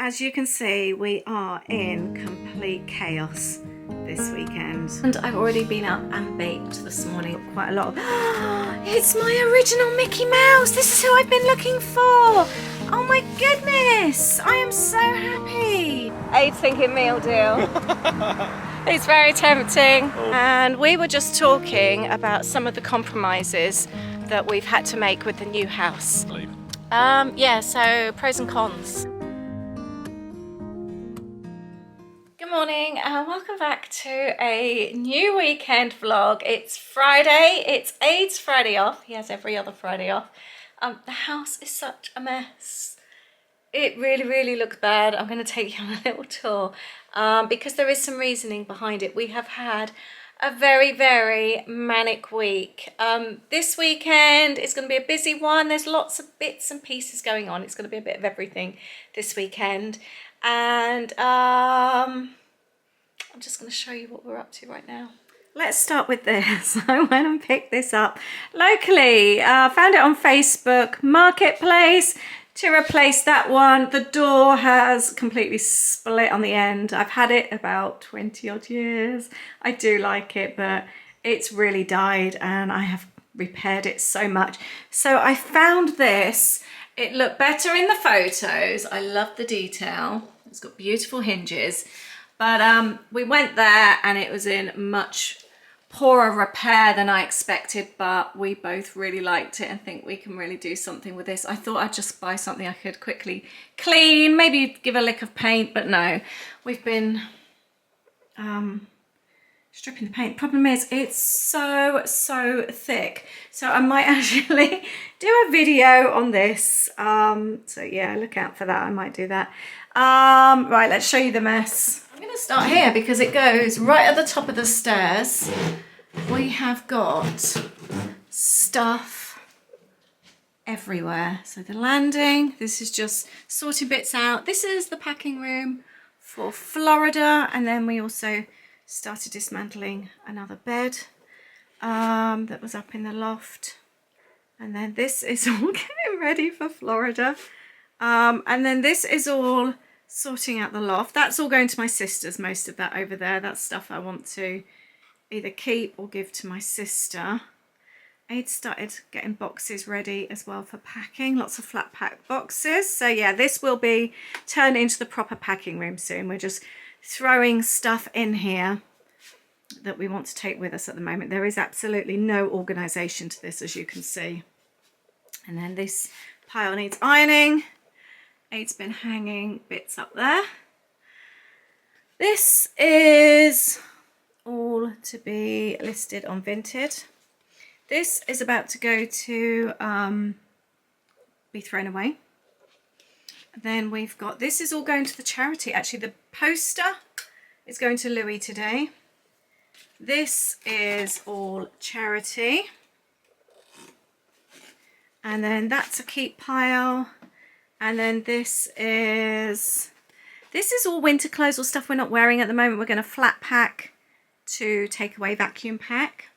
As you can see, we are in complete chaos this weekend. And I've already been up and baked this morning quite a lot of... It's my original Mickey Mouse! This is who I've been looking for! Oh my goodness! I am so happy! Aid's thinking meal deal. It's very tempting. And we were just talking about some of the compromises that we've had to make with the new house. Yeah, so pros and cons. Good morning and welcome back to a new weekend vlog. It's Friday, it's Aid's Friday off. He has every other Friday off. The house is such a mess. It really looks bad. I'm going to take you on a little tour because there is some reasoning behind it. We have had a very manic week. This weekend is going to be a busy one. There's lots of bits and pieces going on. It's going to be a bit of everything this weekend. And I'm just going to show you what we're up to right now. Let's start with this. I went and picked this up locally. Found it on Facebook Marketplace to replace that one. The door has completely split on the end. I've had it about 20 odd years. I do like it, but it's really died and I have repaired it so much. So I found this. It looked better in the photos. I love the detail. It's got beautiful hinges. But we went there and it was in much poorer repair than I expected, but we both really liked it and think we can really do something with this. I thought I'd just buy something I could quickly clean, maybe give a lick of paint, but no. We've been stripping the paint. Problem is it's so thick, so I might actually do a video on this. So yeah, look out for that. I might do that. Right, let's show you the mess. I'm going to start here because it goes right at the top of the stairs. We have got stuff everywhere. So the landing, this is just sorting bits out. This is the packing room for Florida, and then we also started dismantling another bed that was up in the loft, and then this is all getting ready for Florida, and then this is all sorting out the loft. That's all going to my sisters, most of that over there. That's stuff I want to either keep or give to my sister. Aid started getting boxes ready as well for packing, lots of flat pack boxes. So yeah, this will be turned into the proper packing room soon. We're just throwing stuff in here that we want to take with us at the moment. There is absolutely no organisation to this, as you can see. And then this pile needs ironing. Aid's been hanging bits up there. This is all to be listed on Vinted. This is about to go to be thrown away. Then we've got, this is all going to the charity. Actually, the poster is going to Louis today. This is all charity. And then that's a keep pile. And then this is all winter clothes or stuff we're not wearing at the moment. We're going to flat pack to take away, vacuum pack.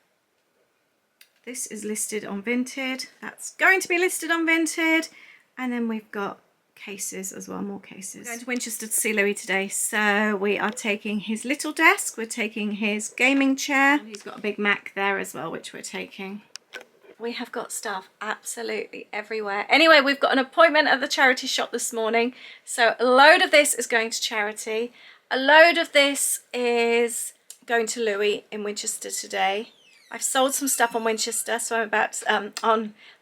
This is listed on Vinted. That's going to be listed on Vinted. And then we've got cases as well, more cases. We're going to Winchester to see Louis today, so we are taking his little desk, we're taking his gaming chair, and he's got a big Mac there as well, which we're taking. We have got stuff absolutely everywhere. Anyway, we've got an appointment at the charity shop this morning, so a load of this is going to charity, a load of this is going to Louis in Winchester today. I've sold some stuff on Winchester, so I'm about to,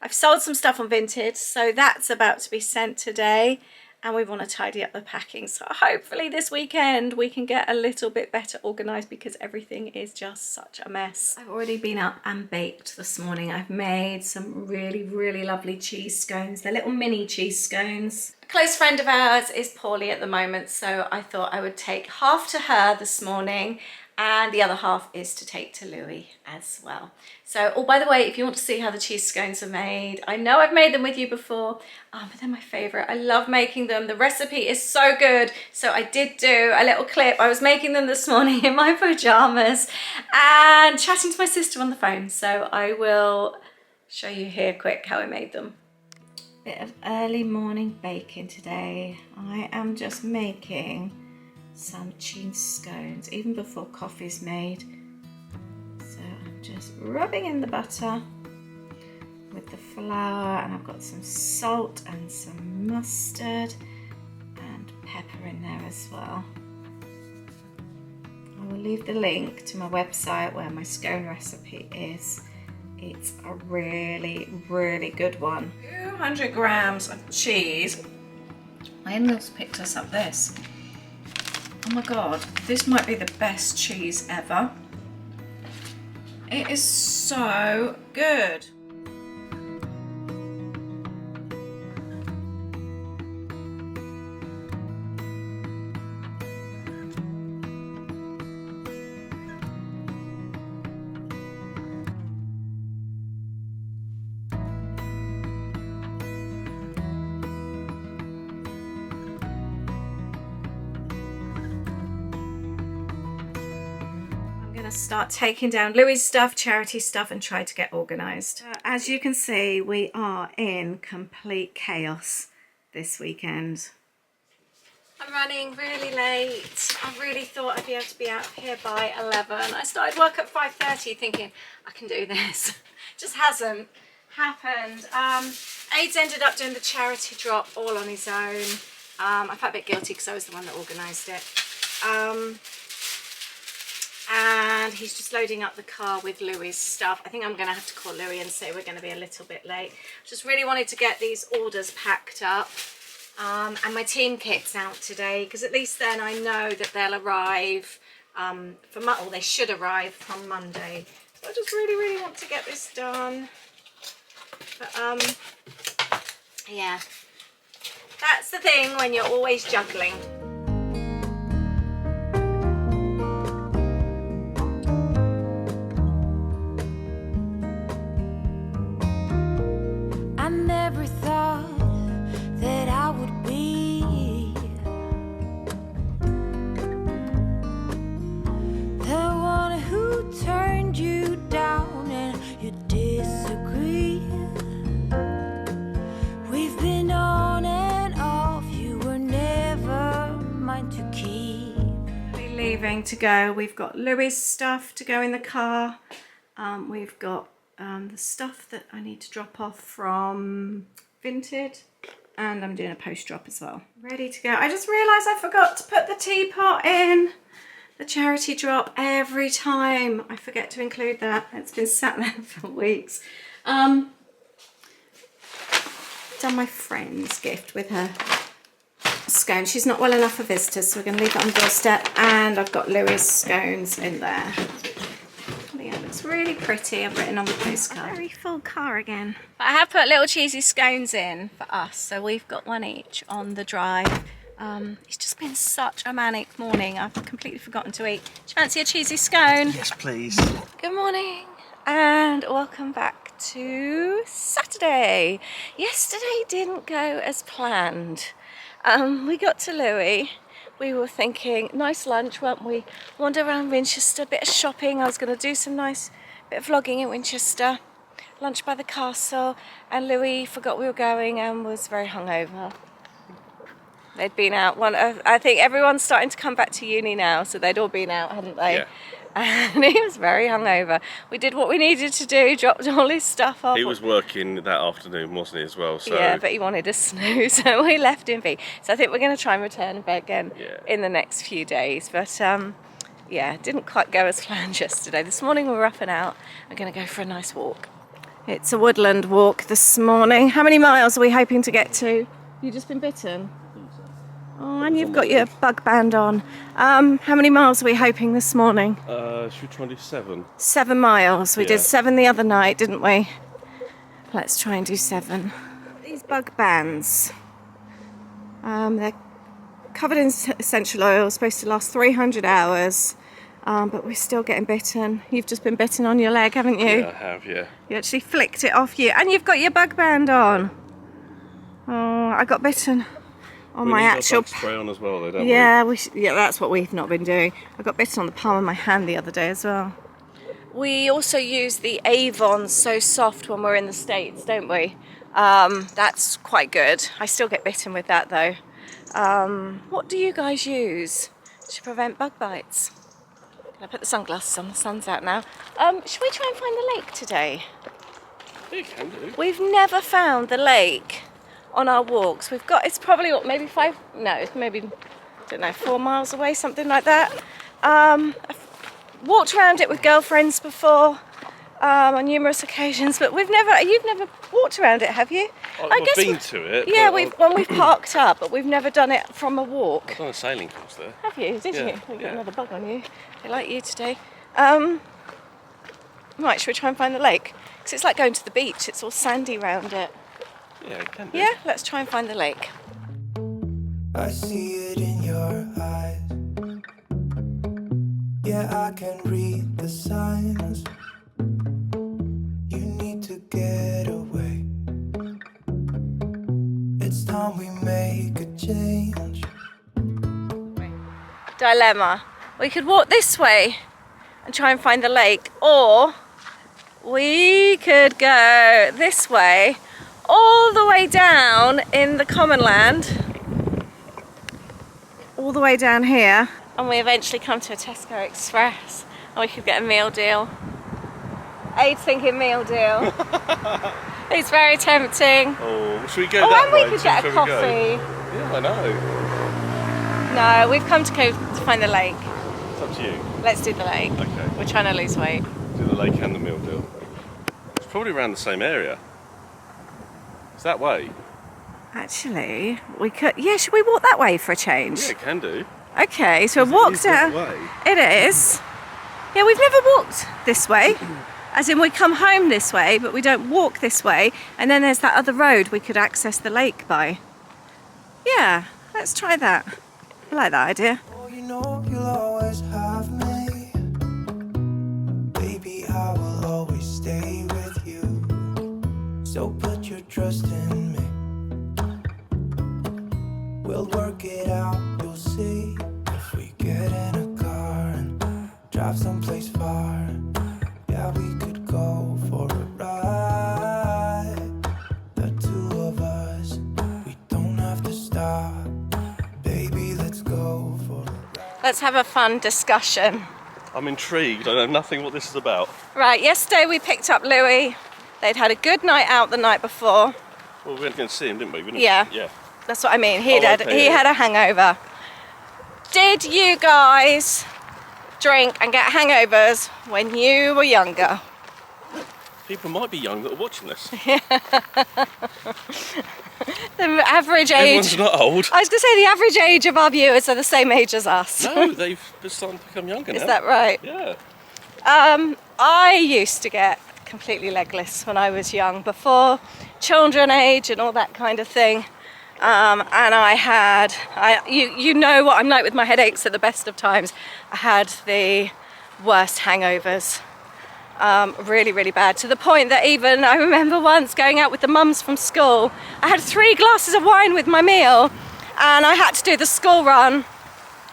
I've sold some stuff on Vinted, so that's about to be sent today, and we want to tidy up the packing. So hopefully this weekend we can get a little bit better organised because everything is just such a mess. I've already been up and baked this morning. I've made some really lovely cheese scones. They're little mini cheese scones. A close friend of ours is poorly at the moment, so I thought I would take half to her this morning, and the other half is to take to Louis as well. So, oh, by the way, if you want to see how the cheese scones are made, I know I've made them with you before, but they're my favourite. I love making them. The recipe is so good. So I did do a little clip. I was making them this morning in my pyjamas and chatting to my sister on the phone. So I will show you here quick how I made them. Bit of early morning baking today. I am just making some cheese scones even before coffee's made. So I'm just rubbing in the butter with the flour, and I've got some salt and some mustard and pepper in there as well. I will leave the link to my website where my scone recipe is. It's a really, really good one. 200 grams of cheese. My in-laws picked us up this. Oh my God, this might be the best cheese ever. It is so good. Start taking down Louis' stuff, charity stuff, and try to get organised. As you can see, we are in complete chaos this weekend. I'm running really late. I really thought I'd be able to be out here by 11. I started work at 5:30 thinking I can do this. Just hasn't happened. Aids ended up doing the charity drop all on his own. I felt a bit guilty because I was the one that organised it. And he's just loading up the car with Louis' stuff. I think I'm going to have to call Louis and say we're going to be a little bit late. Just really wanted to get these orders packed up. And my team kit's out today, because at least then I know that they'll arrive or they should arrive from Monday. So I just really, really want to get this done. But yeah, that's the thing when you're always juggling. To go, we've got Louis' stuff to go in the car. We've got the stuff that I need to drop off from Vinted, and I'm doing a post drop as well. Ready to go. I just realised I forgot to put the teapot in the charity drop. Every time I forget to include that. It's been sat there for weeks. Done my friend's gift with her scone. She's not well enough for visitors, so we're going to leave it on the doorstep, and I've got Louis' scones in there. But yeah, it looks really pretty. I've written on the postcard. Very full car again. But I have put little cheesy scones in for us, so we've got one each on the drive. It's just been such a manic morning. I've completely forgotten to eat. Do you fancy a cheesy scone? Yes, please. Good morning and welcome back to Saturday. Yesterday didn't go as planned. We got to Louis. We were thinking nice lunch, weren't we? Wander around Winchester, a bit of shopping. I was going to do some nice bit of vlogging in Winchester. Lunch by the castle, and Louis forgot we were going and was very hungover. They'd been out. I think everyone's starting to come back to uni now, so they'd all been out, hadn't they? Yeah. And he was very hungover. We did what we needed to do, dropped all his stuff off. He was working that afternoon, wasn't he, as well? So. Yeah, but he wanted a snooze, so we left him be. So I think we're going to try and return him back again in the next few days. But yeah, didn't quite go as planned yesterday. This morning we were up and out. We're going to go for a nice walk. It's a woodland walk this morning. How many miles are we hoping to get to? You just been bitten? Oh, and you've got your bug band on. How many miles are we hoping this morning? Should we try and do 7? 7 miles. We did 7 the other night, didn't we? Let's try and do 7. These bug bands, they're covered in essential oil, supposed to last 300 hours, but we're still getting bitten. You've just been bitten on your leg, haven't you? Yeah, I have, yeah. You actually flicked it off you, and you've got your bug band on. Oh, I got bitten on my actual spray on as well, though, don't we? Yeah, that's what we've not been doing. I got bitten on the palm of my hand the other day as well. We also use the Avon So Soft when we're in the States, don't we? That's quite good. I still get bitten with that though. What do you guys use to prevent bug bites? Can I put the sunglasses on? The sun's out now. Should we try and find the lake today? You can do. We've never found the lake on our walks. We've got, it's probably what, maybe 4 miles away, something like that. I've walked around it with girlfriends before on numerous occasions, but you've never walked around it, have you? I've been to it. Yeah, when we've parked up, but we've never done it from a walk. I've done a sailing course there. Have you? Did Yeah, you? We've got yeah. another bug on you. They like you today. Right, should we try and find the lake? Because it's like going to the beach. It's all sandy round it. Yeah, it can do. Yeah, let's try and find the lake. I see it in your eyes. Yeah, I can read the signs. You need to get away. It's time we make a change. Dilemma. We could walk this way and try and find the lake, or we could go this way all the way down in the common land, all the way down here, and we eventually come to a Tesco Express and we could get a meal deal. Aid's thinking meal deal. It's very tempting. Oh, should we go Oh, that and way? we could get a coffee. Yeah, I know. No, we've come to go to find the lake. It's up to you. Let's do the lake. Okay. We're trying to lose weight. Do the lake and the meal deal. It's probably around the same area. It's that way. Actually, we could. Yeah, should we walk that way for a change? Yeah, it can do. Okay, so It walk is that down. way. It is. Yeah, we've never walked this way. As in, we come home this way, but we don't walk this way. And then there's that other road we could access the lake by. Yeah, let's try that. I like that idea. Oh, you know you'll always have me. Baby, I will always stay with you. So put your trust in me. We'll work it out, you'll see. If we get in a car and drive someplace far, yeah, we could go for a ride. The two of us, we don't have to stop. Baby, let's go for a ride. Let's have a fun discussion. I'm intrigued. I know nothing what this is about. Right, yesterday we picked up Louis. They'd had a good night out the night before. Well, we went to go and see him, didn't we? Yeah. Yeah. That's what I mean. He Oh, had okay, he yeah. had a hangover. Did you guys drink and get hangovers when you were younger? People might be young that are watching this. The average Everyone's age. not old. I was going to say the average age of our viewers are the same age as us. No, they've been starting to become younger now. Is that right? Yeah. I used to get completely legless when I was young, before children age and all that kind of thing. And you know what I'm like with my headaches at the best of times. I had the worst hangovers, really, really bad, to the point that even I remember once going out with the mums from school. I had 3 glasses of wine with my meal, and I had to do the school run,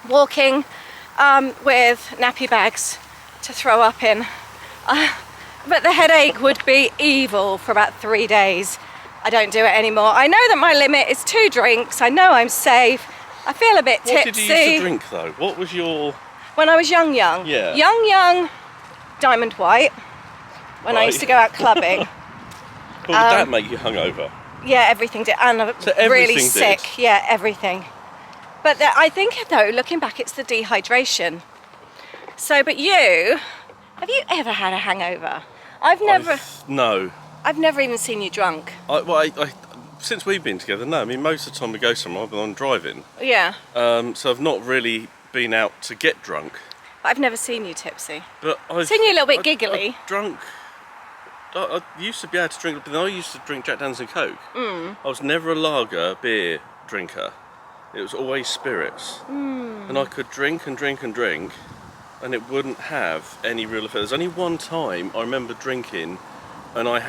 walking with nappy bags to throw up in. But the headache would be evil for about 3 days. I don't do it anymore. I know that my limit is 2 drinks. I know I'm safe. I feel a bit tipsy. What did you used to drink though? What was your... When I was young. Yeah. Young, Diamond White. When I Right. used to go out clubbing. What would that make you hungover? Yeah, everything did. And So really everything sick. did? Yeah, everything. But I think though, looking back, it's the dehydration. So, but have you ever had a hangover? No. I've never even seen you drunk. Since we've been together, no. I mean, most of the time we go somewhere, I've been on driving. Yeah. So I've not really been out to get drunk. But I've never seen you tipsy. But I've Seen you a little bit giggly. I've drunk. I used to be able to drink, but then I used to drink Jack Daniels and Coke. I was never a lager beer drinker. It was always spirits. And I could drink and drink and drink, and it wouldn't have any real effect. There's only one time I remember drinking, and I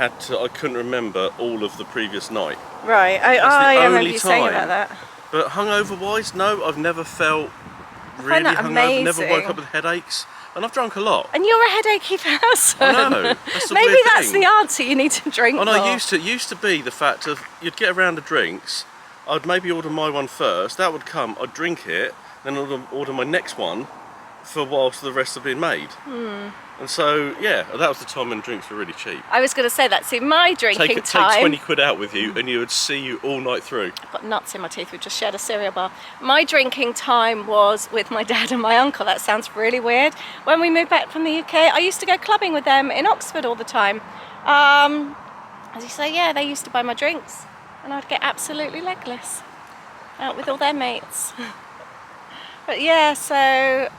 couldn't remember all of the previous night. Right. I remember only you saying time. about that. But hungover wise, no, I've never felt find really that hungover. Never woke amazing. up with headaches. And I've drunk a lot. And you're a headachy person. I know. That's the Maybe weird that's thing. the answer. You need to drink And more. it used to be the fact of you'd get around the drinks. I'd maybe order my one first. That would come. I'd drink it, then I'd order my next one for whilst the rest are being made. And so yeah, that was the time when drinks were really cheap. I was going to say that. See, my drinking Take time. 20 quid out with you, and you would see you all night through. I've got nuts in my teeth. We just shared a cereal bar. My drinking time was with my dad and my uncle. That sounds really weird. When we moved back from the UK, I used to go clubbing with them in Oxford all the time. As you say, yeah, they used to buy my drinks, and I'd get absolutely legless out with all their mates. But yeah, so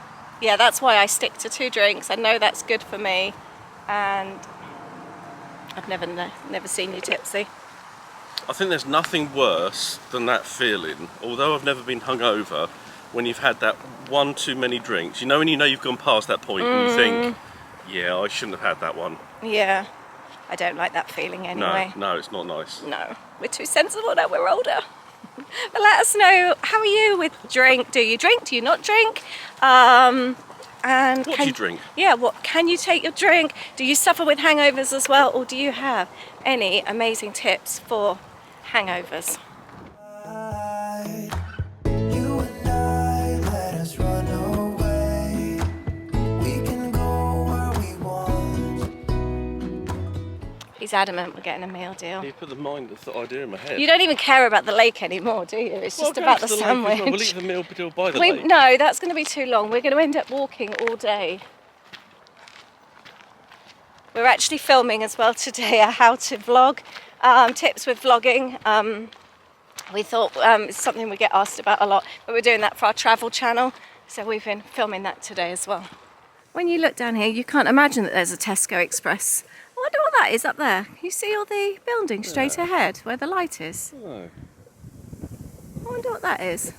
yeah, that's why I stick to 2 drinks. I know that's good for me, and I've never seen you tipsy. I think there's nothing worse than that feeling, although I've never been hungover, when you've had that one too many drinks. You know when you know you've gone past that point and you think, yeah, I shouldn't have had that one. Yeah, I don't like that feeling anyway. No, it's not nice. No, we're too sensible now we're older. But let us know, how are you with drink? Do you drink? Do you not drink? And What do you drink? Yeah, what can you take your drink? Do you suffer with hangovers as well, or do you have any amazing tips for hangovers? You and I, let us run away. We can go where we want. He's adamant we're getting a meal deal. You put the idea in my head. You don't even care about the lake anymore, do you? It's just about the sandwich. We'll eat the meal deal by the lake. No, that's going to be too long. We're going to end up walking all day. We're actually filming as well today a how to vlog, tips with vlogging. We thought it's something we get asked about a lot, but we're doing that for our travel channel. So we've been filming that today as well. When you look down here, you can't imagine that there's a Tesco Express. I wonder what that is up there. Can you see all the buildings straight ahead where the light is? Oh. I wonder what that is.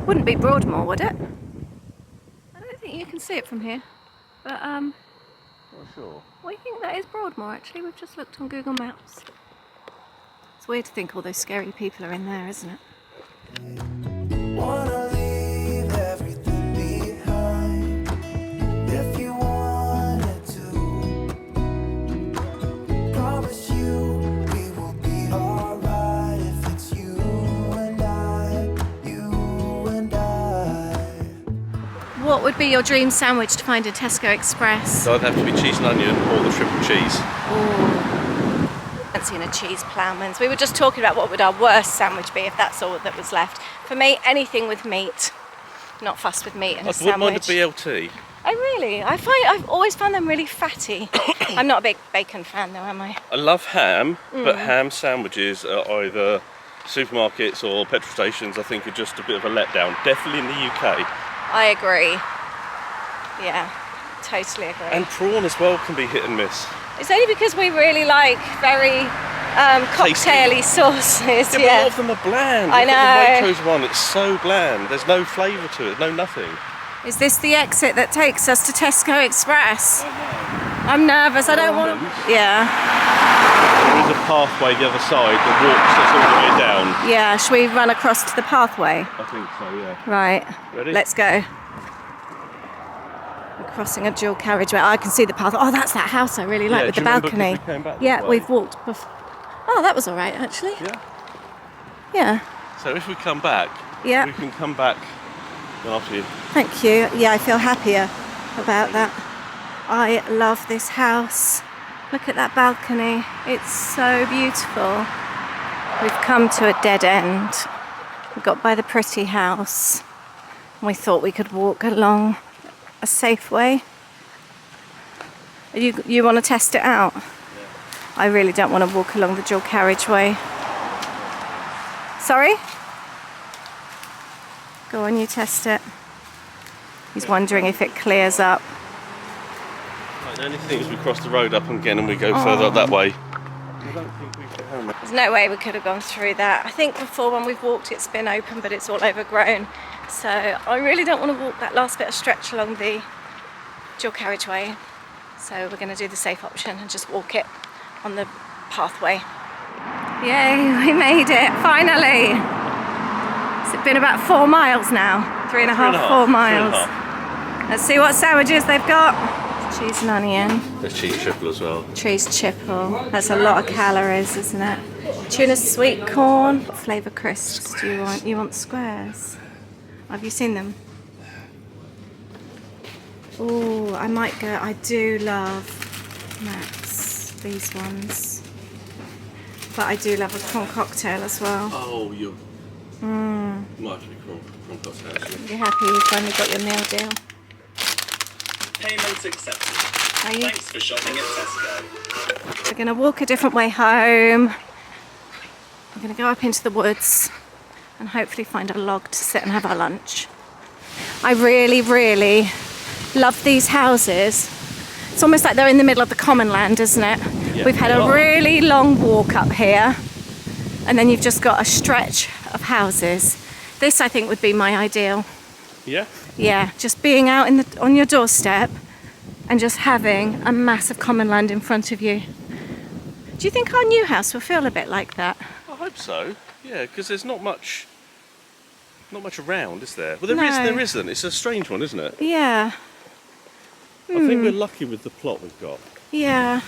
Wouldn't be Broadmoor, would it? I don't think you can see it from here. But Not sure. we think that is Broadmoor actually. We've just looked on Google Maps. It's weird to think all those scary people are in there, isn't it? Wanna leave everything behind if you wanted to. Promise you we will be alright if it's you and I, you and I. What would be your dream sandwich to find in Tesco Express? So it'd have to be cheese and onion or the triple cheese. Fancying a cheese ploughman's. We were just talking about what would our worst sandwich be if that's all that was left. For me, anything with meat. Not fussed with meat in a I wouldn't mind a sandwich. BLT. Oh really? I've always found them really fatty. I'm not a big bacon fan though, am I? I love ham, but ham sandwiches are either supermarkets or petrol stations, I think, are just a bit of a letdown. Definitely in the UK. I agree. Yeah, totally agree. And prawn as well can be hit and miss. It's only because we really like very cocktaily sauces. Yeah, but a lot of them are bland. I Look know. at the Waitrose one, it's so bland. There's no flavour to it, no nothing. Is this the exit that takes us to Tesco Express? I'm nervous. I don't want to. Yeah. There is a pathway the other side that walks us all the way down. Yeah. Should we run across to the pathway? I think so, yeah. Right. Ready? Let's go. We're crossing a dual carriageway. I can see the path. Oh, that's that house I really like with do the you remember 'cause balcony. we came back this Yeah, way? we've walked before. Oh, that was all right actually. Yeah. Yeah. So if we come back, Yeah. we can come back after you. Thank you. Yeah, I feel happier about that. I love this house. Look at that balcony. It's so beautiful. We've come to a dead end. We got by the pretty house. We thought we could walk along a safe way. You want to test it out? Yeah. I really don't want to walk along the dual carriageway. Sorry? Go on, you test it. He's wondering if it clears up. Right, the only thing is we cross the road up again and we go further up that way. I don't think we can. There's no way we could have gone through that. I think before when we've walked it's been open but it's all overgrown. So I really don't want to walk that last bit of stretch along the dual carriageway. So we're going to do the safe option and just walk it on the pathway. Yay, we made it, finally! It's been about 4 miles now. 3.5, 4 miles. Let's see what sandwiches they've got. Cheese and onion. There's cheese triple as well. Cheese chiple. That's a lot of calories, isn't it? Tuna sweet corn. What flavour crisps do you want? You want squares? Have you seen them? Oh, I might go. I do love Max, these ones. But I do love a prawn cocktail as well. Oh, you might have to be prawn cocktail. You're happy you finally got your meal deal? Payments accepted. Are you? Thanks for shopping at Tesco. We're going to walk a different way home. We're going to go up into the woods and hopefully find a log to sit and have our lunch. I really, really love these houses. It's almost like they're in the middle of the common land, isn't it? Yeah, We've had a really long walk up here and then you've just got a stretch of houses. This, I think, would be my ideal. Yeah? Yeah, just being out on your doorstep and just having a massive common land in front of you. Do you think our new house will feel a bit like that? I hope so. Yeah, because there's not much around, is there? Well, there is. No. There isn't. It's a strange one, isn't it? Yeah, I think we're lucky with the plot we've got. yeah.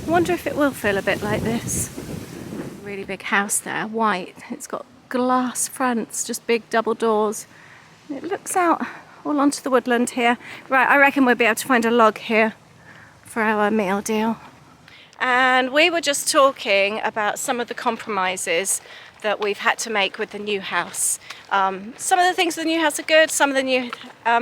I wonder if it will feel a bit like this. Really big house there, white. It's got glass fronts, just big double doors. It looks out all onto the woodland here. Right, I reckon we'll be able to find a log here for our meal deal. And we were just talking about some of the compromises that we've had to make with the new house. Some of the things with the new house are good, some of the new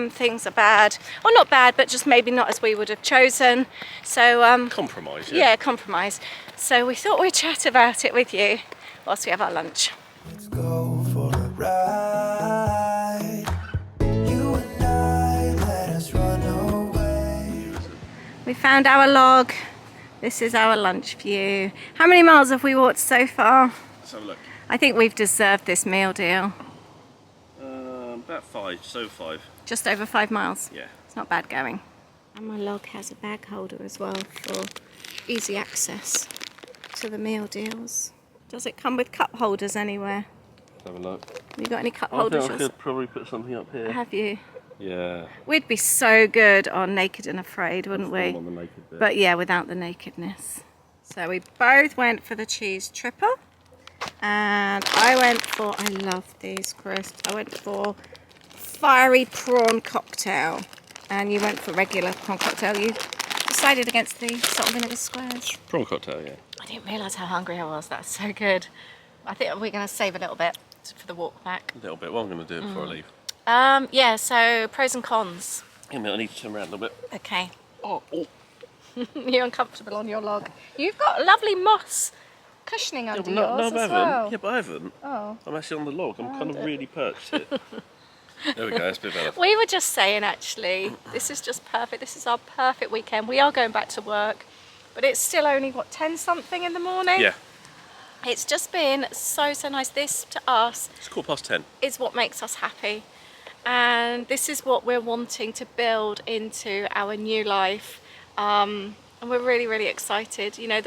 things are bad. Or not bad, but just maybe not as we would have chosen. So Compromise, yeah, compromise. So we thought we'd chat about it with you whilst we have our lunch. Let's go for a ride. You and I, let us run away. We found our log. This is our lunch view. How many miles have we walked so far? Let's have a look. I think we've deserved this meal deal. About 5, so 5. Just over 5 miles. Yeah. It's not bad going. And my log has a bag holder as well for easy access to the meal deals. Does it come with cup holders anywhere? Let's have a look. You got any cup I holders? think I could probably put something up here. Have you? Yeah. We'd be so good on Naked and Afraid, wouldn't we? On the naked bit. But yeah, without the nakedness. So we both went for the cheese triple. And I went for, I love these crisps, I went for fiery prawn cocktail. And you went for regular prawn cocktail. You decided against the salt and vinegar squares. Prawn cocktail, yeah. I didn't realise how hungry I was. That's so good. I think we're going to save a little bit for the walk back. A little bit. Well, I'm going to do it before I leave. Yeah, so pros and cons. I need to turn around a little bit. Okay. Oh. You're uncomfortable on your log. You've got lovely moss cushioning under yours I as haven't. well. Yeah, but I haven't. Oh. I'm actually on the log. I'm kind of really perched here. There we go. That's a bit better. We were just saying, actually, this is just perfect. This is our perfect weekend. We are going back to work, but it's still only, what, 10 something in the morning? Yeah. It's just been so nice. This, to us, It's 10:15. is what makes us happy. And this is what we're wanting to build into our new life. And we're really, really excited. You know,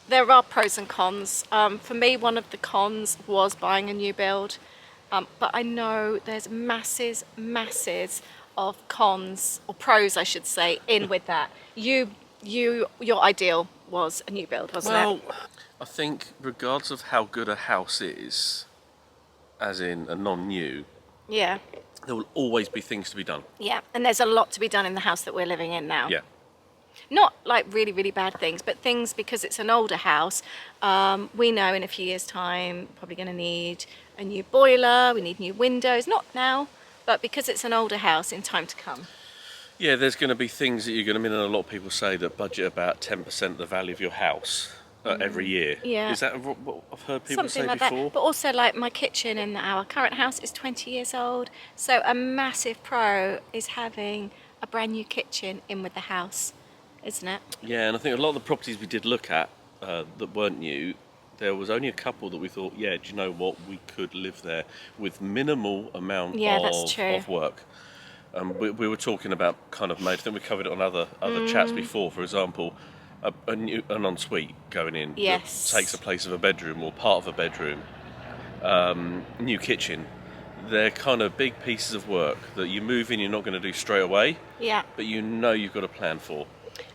there are pros and cons. For me, one of the cons was buying a new build. But I know there's masses of cons, or pros I should say, in with that. Your ideal was a new build, wasn't it? Well, I think regardless of how good a house is, as in a non-new, Yeah, there will always be things to be done. yeah. And there's a lot to be done in the house that we're living in now. Yeah. Not like really, really bad things, but things, because it's an older house, we know in a few years' time, probably going to need a new boiler, we need new windows, not now, but because it's an older house, in time to come. Yeah, there's going to be things that you're going to mean, and a lot of people say that budget about 10% of the value of your house every year. Yeah. Is that what I've heard people Something say like before? that. But also, like, my kitchen in our current house is 20 years old, so a massive pro is having a brand new kitchen in with the house, isn't it? Yeah, and I think a lot of the properties we did look at that weren't new, there was only a couple that we thought, yeah, do you know what, we could live there with minimal amount of work. We were talking about kind of I think we covered it on other chats before. For example, an ensuite going in Yes. that takes the place of a bedroom or part of a bedroom, new kitchen they're kind of big pieces of work that you move in, you're not going to do straight away, Yeah. but you know you've got a plan for.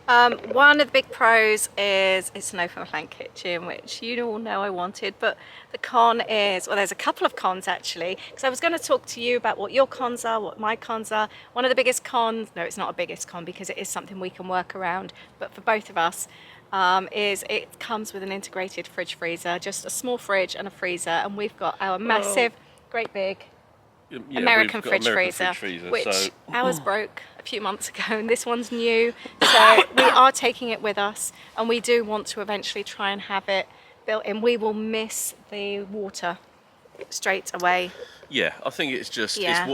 One of the big pros is it's an open plan kitchen, which you all know I wanted, but the con is, well, there's a couple of cons actually, because I was going to talk to you about what your cons are, what my cons are. One of the biggest cons, no, it's not a biggest con because it is something we can work around, but for both of us, is it comes with an integrated fridge freezer, just a small fridge and a freezer, and we've got our massive, great big American fridge freezer, which ours broke a few months ago, and this one's new, so we are taking it with us, and we do want to eventually try and have it built in. We will miss the water straight away. Yeah, I think it's just Yeah. it's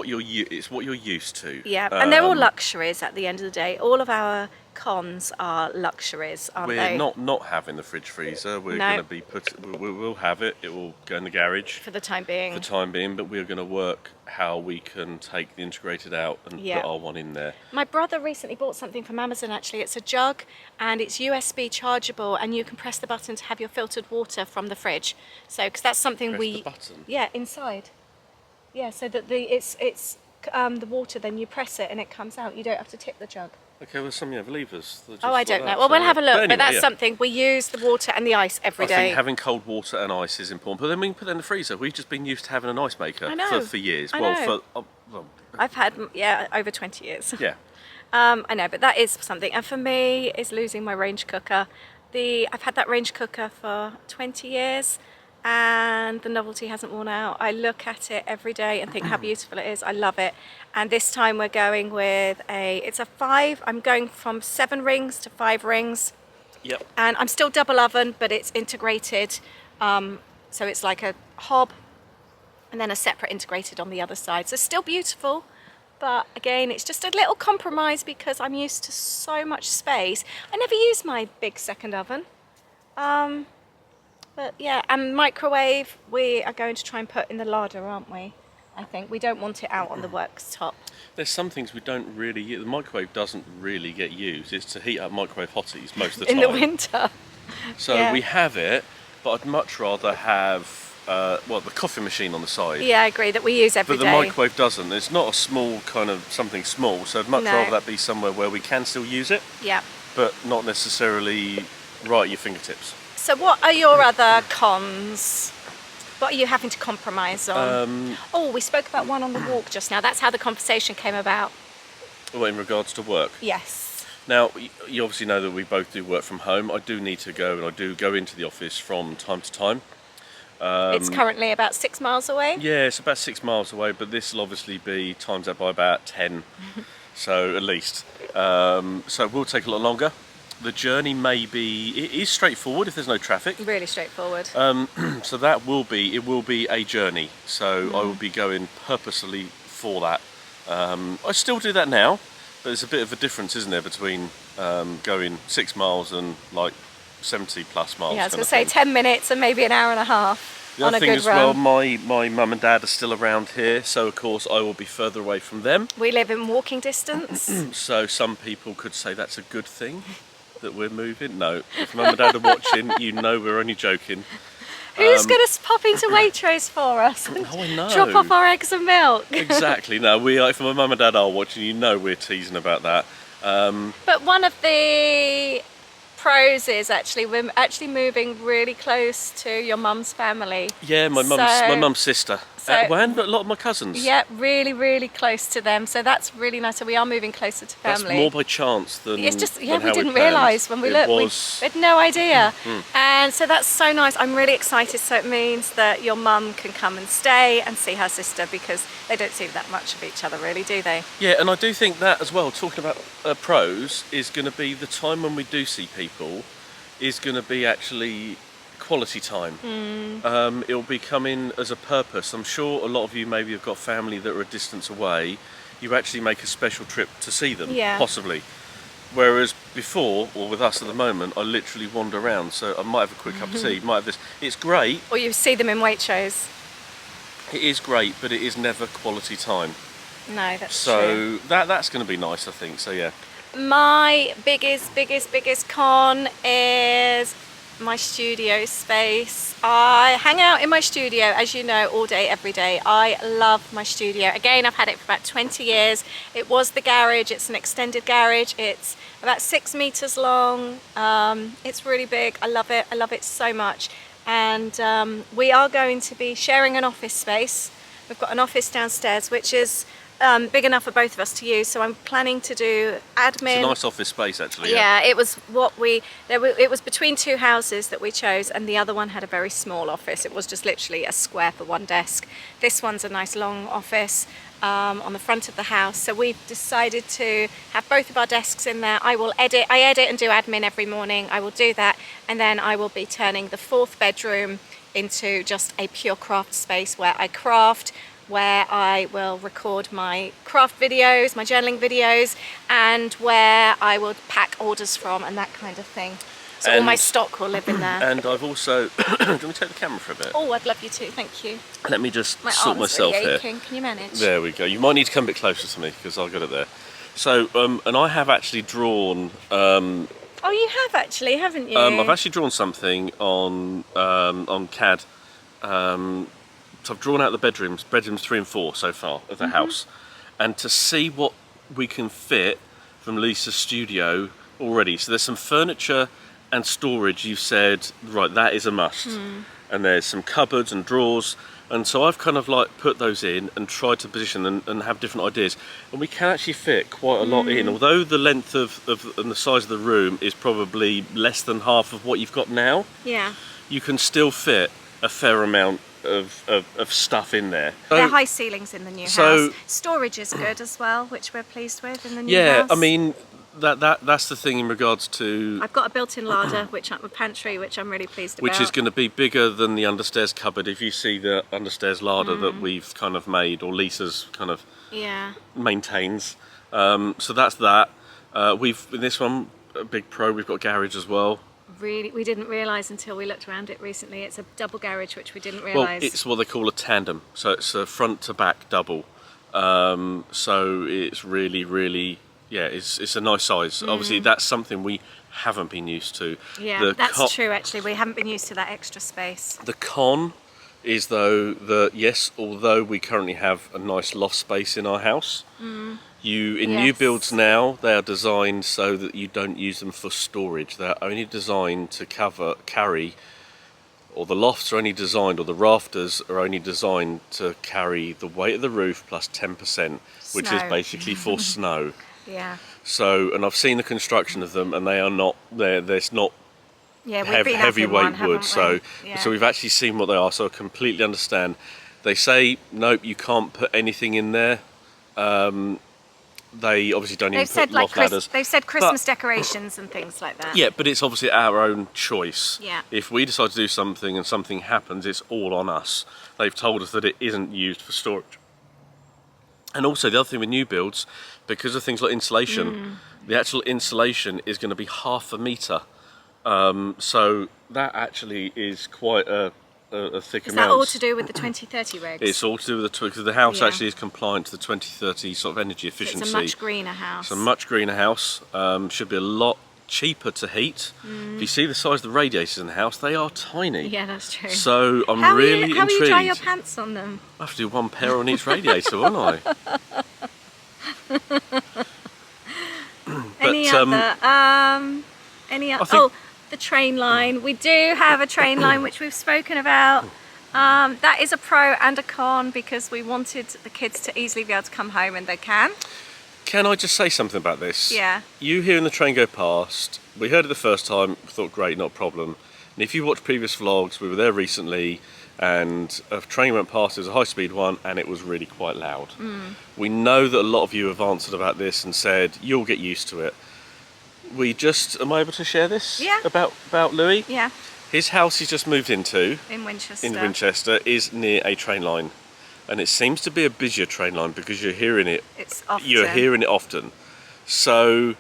what you're used to. Yeah, and they're all luxuries at the end of the day. All of our cons are luxuries, aren't they? We're not having the fridge freezer. We're No. going to be we'll have it. It will go in the garage For the time being. for the time being, but we're going to work how we can take the integrated out and Yeah. put our one in there. My brother recently bought something from Amazon actually. It's a jug and it's USB chargeable, and you can press the button to have your filtered water from the fridge. So, because that's something Press we... the button? Yeah, inside. Yeah, so that the water, then you press it and it comes out. You don't have to tip the jug. Okay, well, some have levers. They're just Oh, I like don't that, know. Well, so we'll yeah. have a look, but anyway, that's yeah. something. We use the water and the ice every I day. think having cold water and ice is important, but then we can put that in the freezer. We've just been used to having an ice maker I know. for years. I well, know. well, I've had, over 20 years. yeah. I know, but that is something. And for me, is losing my range cooker. I've had that range cooker for 20 years, and the novelty hasn't worn out. I look at it every day and think how beautiful it is. I love it. And this time we're going with it's a 5. I'm going from 7 rings to 5 rings. Yep. And I'm still double oven, but it's integrated. So it's like a hob and then a separate integrated on the other side. So still beautiful. But again, it's just a little compromise because I'm used to so much space. I never use my big second oven. But yeah, and microwave, we are going to try and put in the larder, aren't we? I think we don't want it out on the works top. There's some things we don't really use. The microwave doesn't really get used. It's to heat up microwave hotties most of the time. In the winter. So yeah. we have it, but I'd much rather have the coffee machine on the side. Yeah, I agree, that we use every But day. the microwave doesn't. It's not a small kind of something small, so I'd much No. rather that be somewhere where we can still use it, Yeah. but not necessarily right at your fingertips. So what are your other cons? What are you having to compromise on? We spoke about one on the walk just now. That's how the conversation came about. Well, in regards to work. Yes. Now, you obviously know that we both do work from home. I do need to go, and I do go into the office from time to time. It's currently about 6 miles away. Yeah, it's about 6 miles away, but this will obviously be times that by about 10, so at least. So it will take a lot longer. The journey it is straightforward if there's no traffic. Really straightforward. So it will be a journey. So I will be going purposely for that. I still do that now, but there's a bit of a difference, isn't there, between going 6 miles and like 70 plus miles. Yeah, I was kind going of to say thing. 10 minutes and maybe an hour and a half The on other a thing good as well, run. my mum and dad are still around here, so of course I will be further away from them. We live in walking distance. So some people could say that's a good thing that we're moving. No, if mum and dad are watching, you know we're only joking. Who's going to pop into Waitrose for us and Oh, I know. drop off our eggs and milk? Exactly. No, if my mum and dad are watching, you know we're teasing about that. But one of the pros is we're actually moving really close to your mum's family. Yeah, my mum's sister. And a lot of my cousins. Yeah, really, really close to them. So that's really nice. So we are moving closer to family. That's more by chance than It's just, than yeah, how we didn't planned. realise when we It looked. was- We had no idea. And so that's so nice. I'm really excited. So it means that your mum can come and stay and see her sister, because they don't see that much of each other, really, do they? Yeah, and I do think that as well, talking about pros, is going to be the time when we do see people is going to be actually quality time. It'll be coming as a purpose. I'm sure a lot of you maybe have got family that are a distance away. You actually make a special trip to see them, Yeah. possibly. Whereas before, or with us at the moment, I literally wander around. So I might have a quick cup of tea, might have this. It's great. Or you see them in Waitrose. It is great, but it is never quality time. No, that's true. So that's going to be nice, I think. So yeah. My biggest con is my studio space. I hang out in my studio, as you know, all day, every day. I love my studio. Again, I've had it for about 20 years. It was the garage. It's an extended garage. It's about 6 meters long. It's really big. I love it. I love it so much. And we are going to be sharing an office space. We've got an office downstairs, which is big enough for both of us to use, so I'm planning to do admin. It's a nice office space, actually. Yeah, it was it was between two houses that we chose, and the other one had a very small office. It was just literally a square for one desk. This one's a nice long office on the front of the house, so we've decided to have both of our desks in there. I edit and do admin every morning. I will do that, and then I will be turning the 4th bedroom into just a pure craft space where I craft, where I will record my craft videos, my journaling videos, and where I will pack orders from and that kind of thing. So all my stock will live in there. And I've also, can we take the camera for a bit? Oh, I'd love you to, thank you. Let me just My sort arm's myself really here. aching. Can you manage? There we go. You might need to come a bit closer to me because I'll get it there. So, and I have actually drawn. Oh, you have actually, haven't you? I've actually drawn something on CAD. So I've drawn out the bedrooms 3 and 4 so far of the house, and to see what we can fit from Lisa's studio already. So there's some furniture and storage. You've said, right, that is a must. And there's some cupboards and drawers, and so I've kind of like put those in and tried to position and have different ideas, and we can actually fit quite a lot in. Although the length of and the size of the room is probably less than half of what you've got now, Yeah. you can still fit a fair amount of stuff in there. There are high ceilings in the new house. Storage is good as well, which we're pleased with in the new house. I mean, that's the thing in regards to. I've got a built-in larder, a pantry, which I'm really pleased about. Which is going to be bigger than the understairs cupboard. If you see the understairs larder that we've kind of made, or Lisa's kind of maintains. So that's that. We've in this one a big pro. We've got a garage as well. Really, we didn't realise until we looked around it recently. It's a double garage, which we didn't Well, realise. it's what they call a tandem. So it's a front to back double. So it's really, yeah, it's a nice size. Obviously, that's something we haven't been used to. Yeah, that's true. Actually, we haven't been used to that extra space. The con is though that yes, although we currently have a nice loft space in our house, new builds now, they are designed so that you don't use them for storage. They're only designed to carry, or the lofts are only designed, or the rafters are only designed to carry the weight of the roof plus 10%, which is basically for snow. Yeah. So, and I've seen the construction of them, and they are not there's not Yeah, we've been up in heavyweight one, wood. So, yeah. so we've actually seen what they are. So I completely understand. They say nope, you can't put anything in there. They obviously don't even put loft ladders. They've said Christmas decorations and things like that. Yeah, but it's obviously our own choice. Yeah. If we decide to do something and something happens, it's all on us. They've told us that it isn't used for storage. And also the other thing with new builds, because of things like insulation, the actual insulation is going to be 0.5 metre. So that actually is quite a thick amount. Is that all to do with the 2030 regs? It's all to do with because the house actually is compliant to the 2030 sort of energy efficiency. It's a much greener house. It's a much greener house. Should be a lot cheaper to heat. If you see the size of the radiators in the house, they are tiny. Yeah, that's true. So I'm really intrigued. How will you dry your pants on them? I have to do one pair on each radiator, won't I? The train line. We do have a train line which we've spoken about. That is a pro and a con because we wanted the kids to easily be able to come home, and they can. Can I just say something about this? Yeah. You hearing the train go past, we heard it the first time, thought great, not a problem. And if you watch previous vlogs, we were there recently and a train went past, it was a high-speed one, and it was really quite loud. We know that a lot of you have answered about this and said, you'll get used to it. Am I able to share this? Yeah. About Louis? Yeah. His house he's just moved into, In Winchester. is near a train line. And it seems to be a busier train line because you're hearing it. It's often. You're hearing it often. So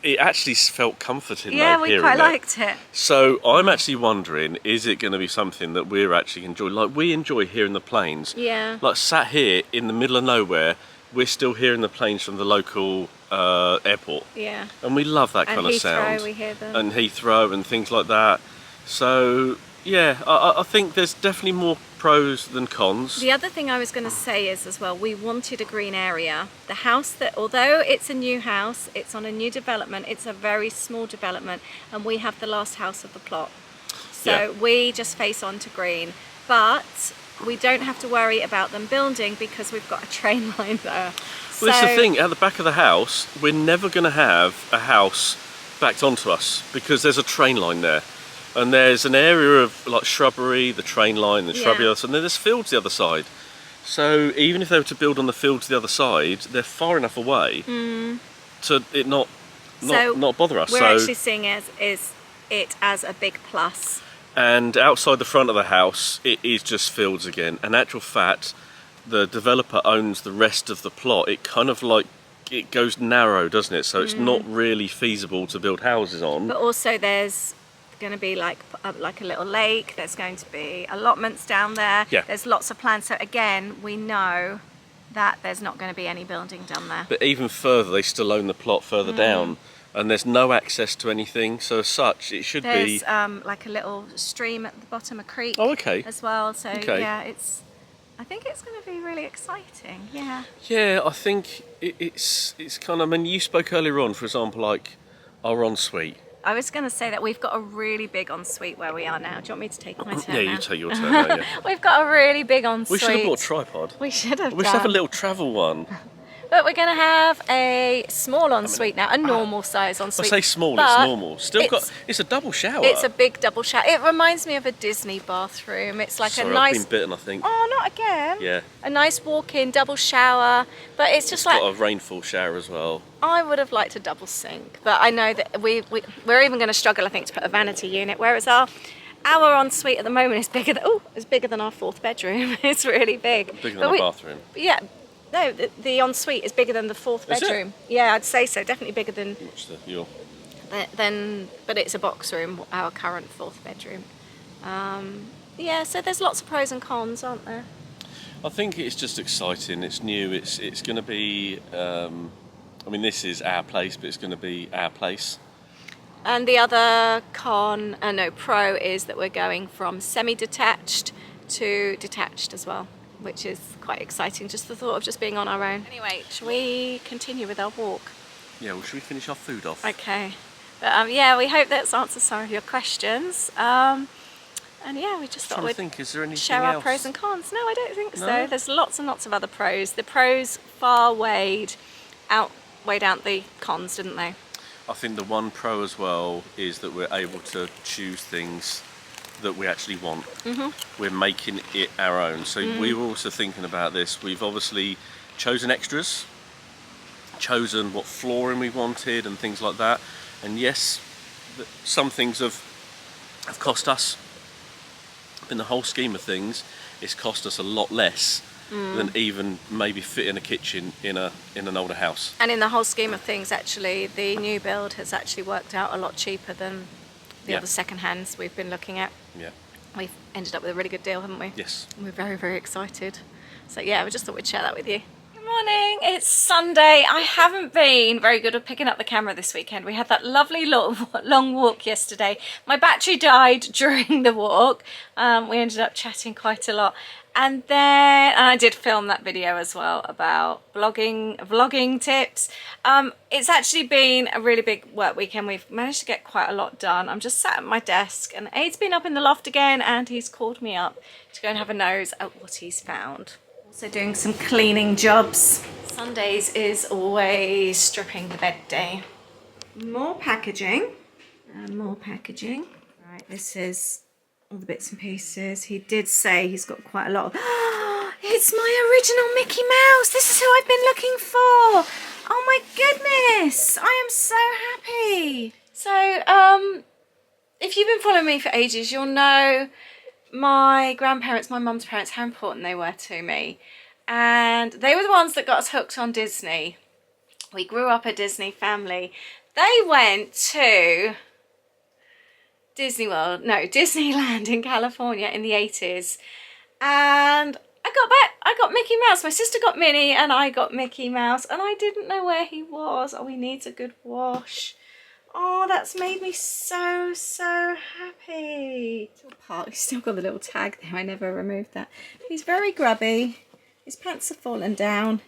it actually felt comforting. Yeah, though, we quite liked it. So I'm actually wondering, is it going to be something that we're actually enjoying? Like we enjoy hearing the planes. Yeah. Like sat here in the middle of nowhere, we're still hearing the planes from the local airport. Yeah. And we love that And kind of sound. Heathrow, we hear them. And Heathrow and things like that. So yeah, I think there's definitely more pros than cons. The other thing I was going to say is as well, we wanted a green area. The house that, although it's a new house, it's on a new development, it's a very small development, and we have the last house of the plot. So we just face on to green. But we don't have to worry about them building because we've got a train line there. Well, this is the thing, at the back of the house, we're never going to have a house backed onto us because there's a train line there. And there's an area of like shrubbery, the train line, the shrubbery, and then there's fields the other side. So even if they were to build on the fields the other side, they're far enough away to it not bother us. We're actually seeing it as a big plus. And outside the front of the house, it is just fields again. In actual fact, the developer owns the rest of the plot. It kind of like, it goes narrow, doesn't it? So it's not really feasible to build houses on. But also there's going to be like a little lake, there's going to be allotments down there, there's lots of plans. So again, we know that there's not going to be any building done there. But even further, they still own the plot further down. And there's no access to anything, so as such, it should be... There's like a little stream at the bottom, a creek as well, so yeah, I think it's going to be really exciting, yeah. Yeah, I think it's kind of, I mean, you spoke earlier on, for example, like our ensuite. I was going to say that we've got a really big ensuite where we are now. Do you want me to take my turn Yeah, now? you take your turn now, yeah. We've got a really big ensuite. We should have bought a tripod. We should have We should have a little travel one. But we're going to have a small ensuite now, a normal size ensuite. I say small, it's normal. Still got, it's a double shower. It's a big double shower. It reminds me of a Disney bathroom. It's like a nice... I've been bitten, I think. Oh, not again. Yeah. A nice walk-in double shower, but it's just like... It's got a rainfall shower as well. I would have liked a double sink, but I know that we're even going to struggle, I think, to put a vanity unit, whereas our ensuite at the moment is bigger than our 4th bedroom. It's really big. Bigger than the bathroom. Yeah. No, the ensuite is bigger than the 4th bedroom. Is it? Yeah, I'd say so. Definitely bigger than... What's your... But it's a box room, our current 4th bedroom. Yeah, so there's lots of pros and cons, aren't there? I think it's just exciting. It's new. It's going to be... I mean, this is our place, but it's going to be our place. And the other pro is that we're going from semi-detached to detached as well, which is quite exciting, just the thought of just being on our own. Anyway, shall we continue with our walk? Yeah, well, should we finish our food off? Okay. But yeah, we hope that's answered some of your questions. And yeah, we just thought we'd is there anything share our else? pros and cons. No, I don't think so. No? There's lots and lots of other pros. The pros far weighed out the cons, didn't they? I think the one pro as well is that we're able to choose things that we actually want. We're making it our own. So we were also thinking about this. We've obviously chosen extras, chosen what flooring we wanted and things like that. And yes, some things have cost us. In the whole scheme of things, it's cost us a lot less than even maybe fitting a kitchen in an older house. And in the whole scheme of things, actually, the new build has actually worked out a lot cheaper than the other second-hands we've been looking at. Yeah. We've ended up with a really good deal, haven't we? Yes. We're very, very excited. So yeah, we just thought we'd share that with you. Good morning, it's Sunday. I haven't been very good at picking up the camera this weekend. We had that lovely long walk yesterday. My battery died during the walk. We ended up chatting quite a lot. And then I did film that video as well about vlogging tips. It's actually been a really big work weekend. We've managed to get quite a lot done. I'm just sat at my desk and Aid's been up in the loft again and he's called me up to go and have a nose at what he's found. Also doing some cleaning jobs. Sundays is always stripping the bed day. More packaging and more packaging. Right, this is all the bits and pieces. He did say he's got quite a lot of... It's my original Mickey Mouse. This is who I've been looking for. Oh my goodness. I am so happy. So, if you've been following me for ages, you'll know my grandparents, my mum's parents, how important they were to me. And they were the ones that got us hooked on Disney. We grew up a Disney family. They went to Disneyland in California in the 80s. And I I got Mickey Mouse. My sister got Minnie and I got Mickey Mouse, and I didn't know where he was. Oh, he needs a good wash. Oh, that's made me so, so happy. He's still got the little tag there. I never removed that. He's very grubby. His pants have fallen down.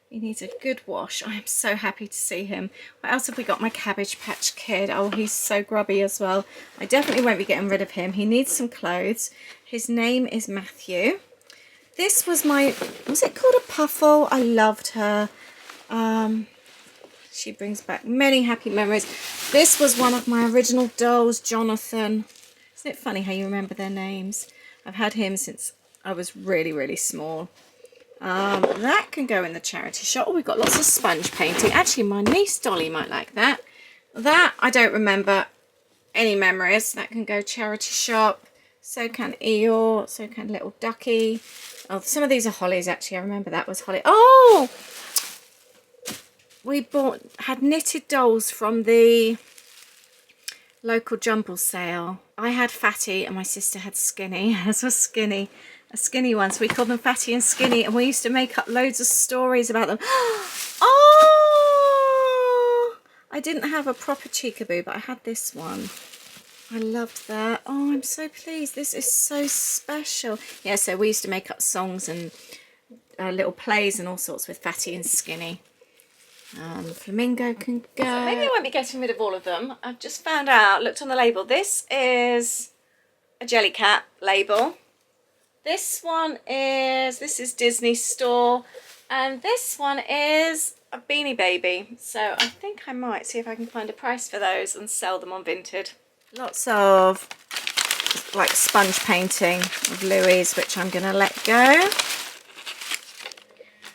He needs a good wash. I am so happy to see him. What else have we got? My Cabbage Patch Kid. Oh, he's so grubby as well. I definitely won't be getting rid of him. He needs some clothes. His name is Matthew. This was was it called a Puffle? I loved her. She brings back many happy memories. This was one of my original dolls, Jonathan. Isn't it funny how you remember their names? I've had him since I was really, really small. That can go in the charity shop. Oh, we've got lots of sponge painting. Actually, my niece Dolly might like that. That, I don't remember any memories. That can go charity shop. So can Eeyore. So can Little Ducky. Oh, some of these are Holly's, actually. I remember that was Holly. Oh! We had knitted dolls from the local jumble sale. I had Fatty and my sister had Skinny. This was Skinny. A skinny one, so we called them Fatty and Skinny, and we used to make up loads of stories about them. Oh! I didn't have a proper Cheekaboo, but I had this one. I loved that. Oh, I'm so pleased. This is so special. Yeah, so we used to make up songs and little plays and all sorts with Fatty and Skinny. Flamingo can go. So maybe I won't be getting rid of all of them. I've just found out, looked on the label. This is a Jellycat label. This is Disney Store, and this one is a Beanie Baby. So I think I might see if I can find a price for those and sell them on Vinted. Lots of like sponge painting of Louis, which I'm going to let go.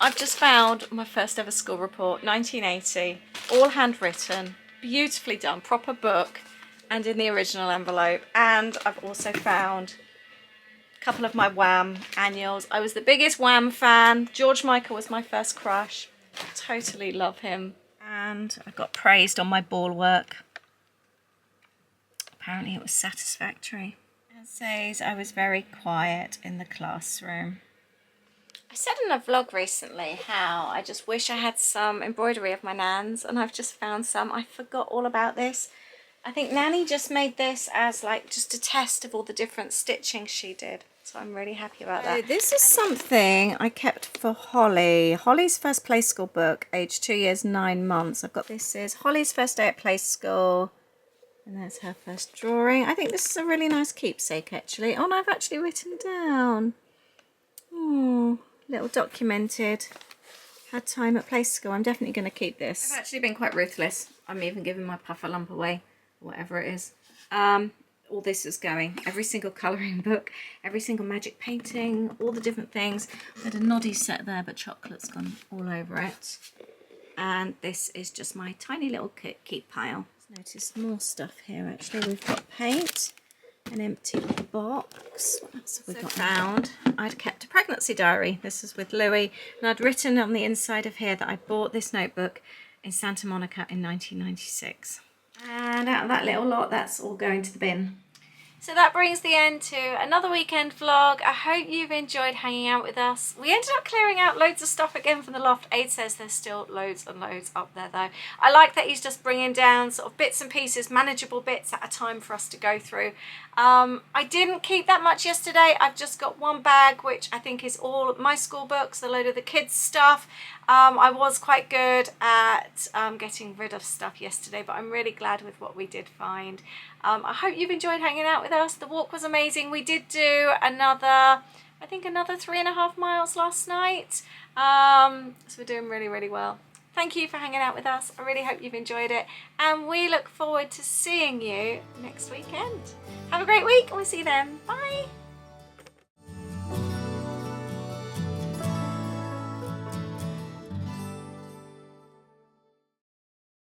I've just found my first ever school report, 1980, all handwritten, beautifully done, proper book, and in the original envelope. And I've also found a couple of my Wham annuals. I was the biggest Wham fan. George Michael was my first crush. Totally love him. And I got praised on my ball work. Apparently it was satisfactory. It says I was very quiet in the classroom. I said in a vlog recently how I just wish I had some embroidery of my Nan's, and I've just found some. I forgot all about this. I think Nanny just made this as like just a test of all the different stitching she did. So I'm really happy about that. This is something I kept for Holly. Holly's first play school book, age 2 years, 9 months. I've got this is Holly's first day at play school. And there's her first drawing. I think this is a really nice keepsake actually. Oh, and I've actually written down. Oh, little documented. Had time at play school. I'm definitely going to keep this. I've actually been quite ruthless. I'm even giving my puffer lump away. Whatever it is. All this is going. Every single colouring book, every single magic painting, all the different things. I had a noddy set there, but chocolate's gone all over it. And this is just my tiny little keep pile. Notice more stuff here actually. We've got paint, an empty box. What else have we got? Found. I'd kept a pregnancy diary. This is with Louis, and I'd written on the inside of here that I bought this notebook in Santa Monica in 1996. And out of that little lot, that's all going to the bin. So that brings the end to another weekend vlog. I hope you've enjoyed hanging out with us. We ended up clearing out loads of stuff again from the loft. Aid says there's still loads and loads up there though. I like that he's just bringing down sort of bits and pieces, manageable bits at a time for us to go through. I didn't keep that much yesterday. I've just got one bag, which I think is all my school books, a load of the kids' stuff. I was quite good at getting rid of stuff yesterday, but I'm really glad with what we did find. I hope you've enjoyed hanging out with us. The walk was amazing. We did do another 3.5 miles last night. So we're doing really, really well. Thank you for hanging out with us. I really hope you've enjoyed it. And we look forward to seeing you next weekend. Have a great week and we'll see you then. Bye.